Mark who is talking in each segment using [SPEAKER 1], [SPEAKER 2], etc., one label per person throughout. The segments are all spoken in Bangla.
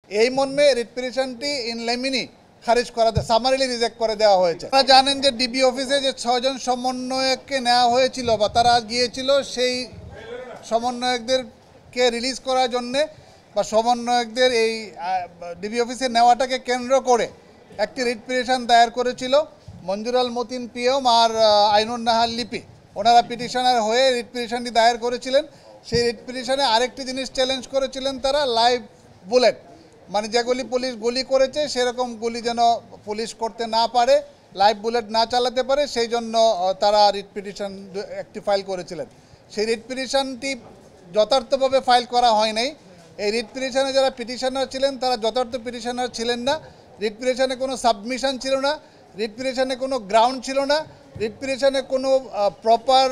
[SPEAKER 1] এই মর্মে রিট পিটিশনটি ইন লেমিনি খারিজ করা সামারিলি রিজেক্ট করে দেওয়া হয়েছে। আপনারা জানেন যে ডিবি অফিসে যে 6 জন সমন্বয়ককে নেওয়া হয়েছিল বা তারা গিয়েছিল সেই সমন্বয়কদেরকে রিলিজ করার জন্যে বা সমন্বয়কদের এই ডিবি অফিসে নেওয়াটাকে কেন্দ্র করে একটি রিট পিটিশন দায়ের করেছিল মঞ্জুরাল মতিন পিএম আর আইনুন নাহার লিপি। ওনারা পিটিশনার হয়ে রিট পিটিশনটি দায়ের করেছিলেন। সেই রিট পিটিশনে আরেকটি জিনিস চ্যালেঞ্জ করেছিলেন তারা, লাইভ বুলেট, মানে যেগুলি পুলিশ গুলি করেছে সেরকম গুলি যেন পুলিশ করতে না পারে, লাইভ বুলেট না চালাতে পারে, সেই জন্য তারা রিট পিটিশন একটি ফাইল করেছিলেন। সেই রিট পিটিশনটি যথার্থভাবে ফাইল করা হয় নাই। এই রিট পিটিশনে যারা পিটিশনার ছিলেন তারা যথার্থ পিটিশনার ছিলেন না। রিট পিটিশনে কোনো সাবমিশন ছিল না, রিট পিটিশনে কোনো গ্রাউন্ড ছিল না, রিট পিটিশনে কোনো প্রপার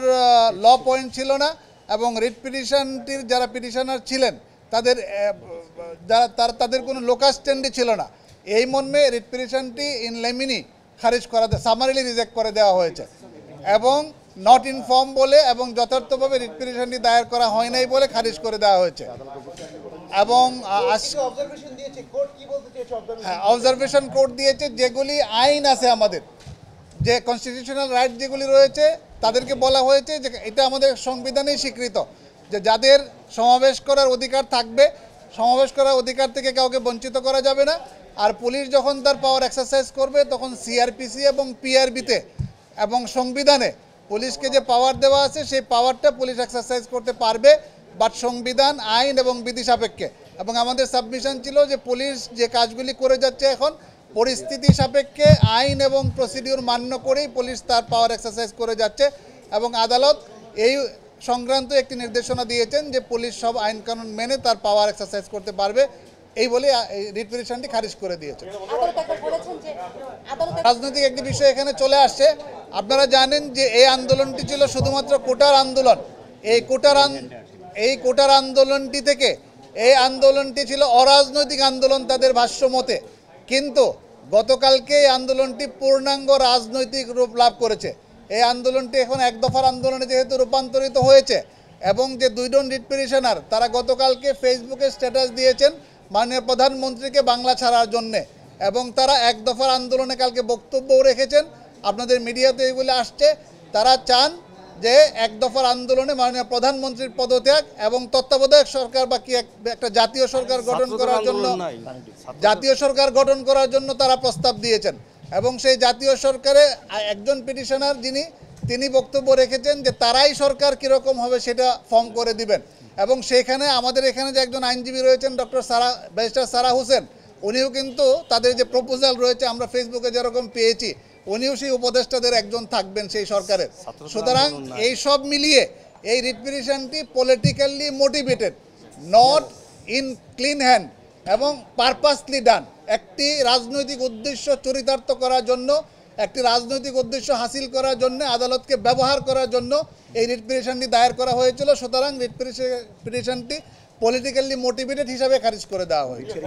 [SPEAKER 1] ল পয়েন্ট ছিল না, এবং রিট পিটিশনটির যারা পিটিশনার ছিলেন তাদের কোনো লোকাল স্ট্যান্ডই ছিল না। এই মর্মে রিট পিটিশনটি ইন লেমিনি খারিজ করা সামারিলি রিজেক্ট করে দেওয়া হয়েছে এবং নট ইনফর্ম বলে এবং যথার্থভাবে রিট পিটিশনটি দায়ের করা হয় নাই বলে খারিজ করে দেওয়া হয়েছে। এবং অবজারভেশন কোর্ট দিয়েছে, যেগুলি আইন আছে আমাদের, যে কনস্টিটিউশনাল রাইট যেগুলি রয়েছে তাদেরকে বলা হয়েছে যে এটা আমাদের সংবিধানেই স্বীকৃত যে যাদের সমাবেশ করার অধিকার থাকবে, সমাবেশ করার অধিকার থেকে কাউকে বঞ্চিত করা যাবে না। আর পুলিশ যখন তার পাওয়ার এক্সারসাইজ করবে তখন সিআরপিসি এবং পিআরবিতে এবং সংবিধানে পুলিশকে যে পাওয়ার দেওয়া আছে সেই পাওয়ারটা পুলিশ এক্সারসাইজ করতে পারবে, বাট সংবিধান, আইন এবং বিধি সাপেক্ষে। এবং আমাদের সাবমিশন ছিল যে পুলিশ যে কাজগুলি করে যাচ্ছে এখন পরিস্থিতি সাপেক্ষে আইন এবং প্রসিডিউর মান্য করেই পুলিশ তার পাওয়ার এক্সারসাইজ করে যাচ্ছে, এবং আদালত এই সংক্রান্ত একটি নির্দেশনা দিয়েছেন যে পুলিশ সব আইন কানুন মেনে তার পাওয়ার এক্সারসাইজ করতে পারবে, এই বলে রিট পিটিশনটি খারিজ করে দিয়েছে। রাজনৈতিক একটি বিষয় এখানে চলে আসছে। আপনারা জানেন যে এই আন্দোলনটি ছিল শুধুমাত্র কোটার আন্দোলন। এই কোটার আন্দোলনটি থেকে এই আন্দোলনটি ছিল অরাজনৈতিক আন্দোলন তাদের ভাষ্য মতে, কিন্তু গতকালকে এই আন্দোলনটি পূর্ণাঙ্গ রাজনৈতিক রূপ লাভ করেছে। এই আন্দোলনটি এখন এক দফার আন্দোলনে যেহেতু রূপান্তরিত হয়েছে, এবং যে 2 জন রিট পিটিশনার তারা গতকালকে ফেসবুকে স্ট্যাটাস দিয়েছেন মাননীয় প্রধানমন্ত্রীকে বাংলা ছাড়ার জন্যে, এবং তারা এক দফার আন্দোলনে কালকে বক্তব্যও রেখেছেন, আপনাদের মিডিয়াতে এগুলো আসছে। তারা চান যে এক দফার আন্দোলনে মাননীয় প্রধানমন্ত্রীর পদত্যাগ এবং তত্ত্বাবধায়ক সরকার বা কি একটা জাতীয় সরকার গঠন করার জন্য তারা প্রস্তাব দিয়েছেন। এবং সেই জাতীয় সরকারে একজন পিটিশনার তিনি বক্তব্য রেখেছেন যে তারাই সরকার কীরকম হবে সেটা ফর্ম করে দিবেন। এবং সেখানে আমাদের এখানে যে একজন আইনজীবী রয়েছেন ব্যারিস্টার সারা হোসেন, উনিও কিন্তু তাদের যে প্রপোজাল রয়েছে আমরা ফেসবুকে যেরকম পেয়েছি, উনিও সেই উপদেষ্টাদের একজন থাকবেন সেই সরকারের। সুতরাং এই সব মিলিয়ে এই রিট পিটিশনটি politically motivated, not in clean hand এবং পারপাসলি ডান। একটি রাজনৈতিক উদ্দেশ্য চরিতার্থ করার জন্য, একটি রাজনৈতিক উদ্দেশ্য হাসিল করার জন্য, আদালতকে ব্যবহার করার জন্য এই রিট পিটিশনটি দায়ের করা হয়েছিল। সুতরাং রিট পিটিশনটি পলিটিক্যালি মোটিভেটেড হিসাবে খারিজ করে দেওয়া হয়েছে।